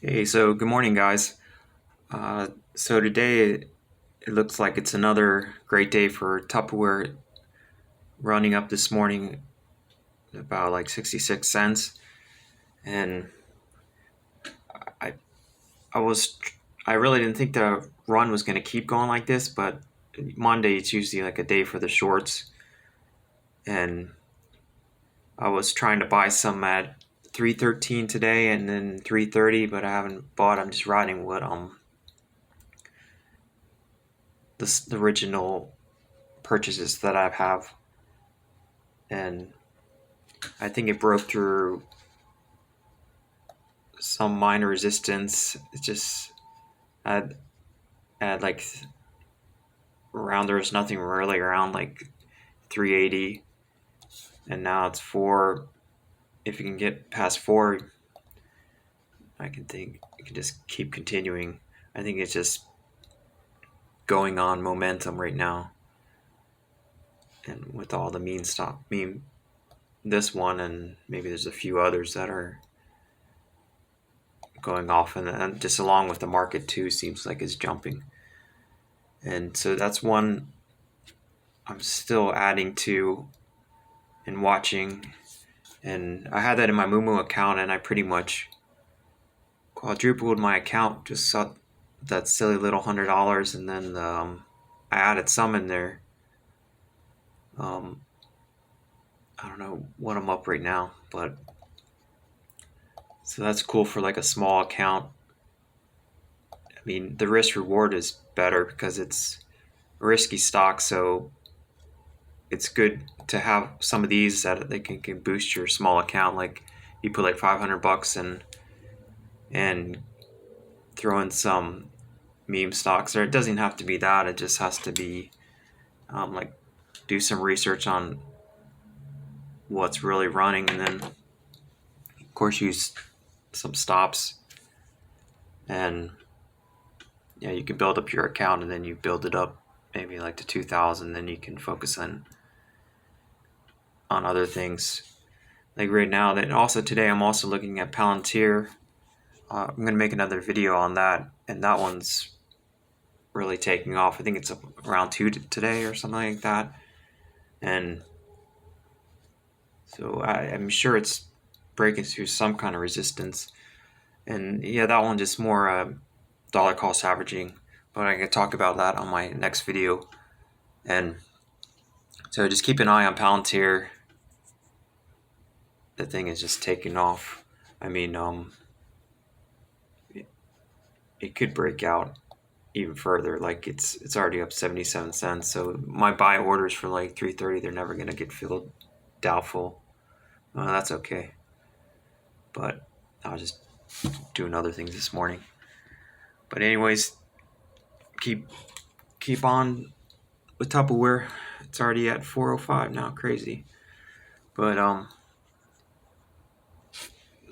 Hey, so good morning, guys. So today it looks like it's another great day for Tupperware, running up this morning about like 66 cents. And I I was I really didn't think the run was going to keep going like this, but Monday it's usually like a day for the shorts, and I was trying to buy some at 313 today and then 330, but I haven't bought. I'm just riding what the original purchases that I have, and I think it broke through some minor resistance. It just had like around, there was nothing really around like 380, and now it's 4. If you can get past 4, I can think you can just keep continuing. I think it's just going on momentum right now, and with all the meme this one, and maybe there's a few others that are going off, and just along with the market too, seems like it's jumping. And so that's one I'm still adding to and watching. And I had that in my Moomoo account, and I pretty much quadrupled my account. Just saw that silly little $100, and then I added some in there. Um, I don't know what I'm up right now, but so that's cool for like a small account. I mean, the risk reward is better because it's a risky stock, so it's good to have some of these that they can boost your small account. Like you put like $500 and throw in some meme stocks, or it doesn't have to be that. It just has to be like do some research on what's really running, and then of course use some stops. And yeah, you can build up your account, and then you build it up maybe like to 2,000. Then you can focus on other things. Like right now, that also today I'm also looking at Palantir. I'm gonna make another video on that, and that one's really taking off. I think it's up around 2 today or something like that. And so I'm sure it's breaking through some kind of resistance. And yeah, that one just more dollar cost averaging, but I can talk about that on my next video. And so just keep an eye on Palantir. The thing is just taking off. I mean, it could break out even further. Like it's already up 77 cents. So my buy orders for like 330, they're never gonna get filled. Doubtful. That's okay. But I was just doing other things this morning. But anyways, keep on with Tupperware. It's already at 405 now. Crazy. But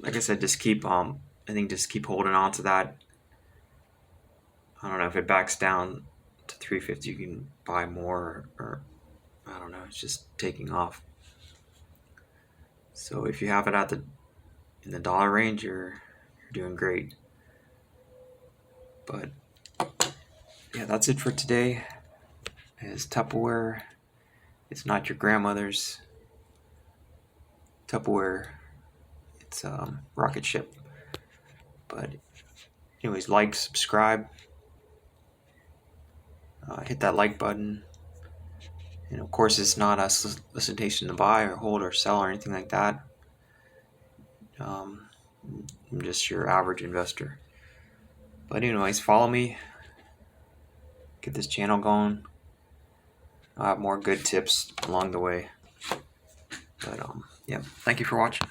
like I said, just keep I think just keep holding on to that. I don't know if it backs down to 350, you can buy more, or I don't know. It's just taking off. So if you have it at in the dollar range, you're doing great. But yeah, that's it for today. It's Tupperware. It's not your grandmother's Tupperware. It's Rocketship. But anyways, like, subscribe, hit that like button. And of course, it's not a solicitation to buy or hold or sell or anything like that. I'm just your average investor. But anyways, follow me. Get this channel going. I'll have more good tips along the way. But yeah, thank you for watching.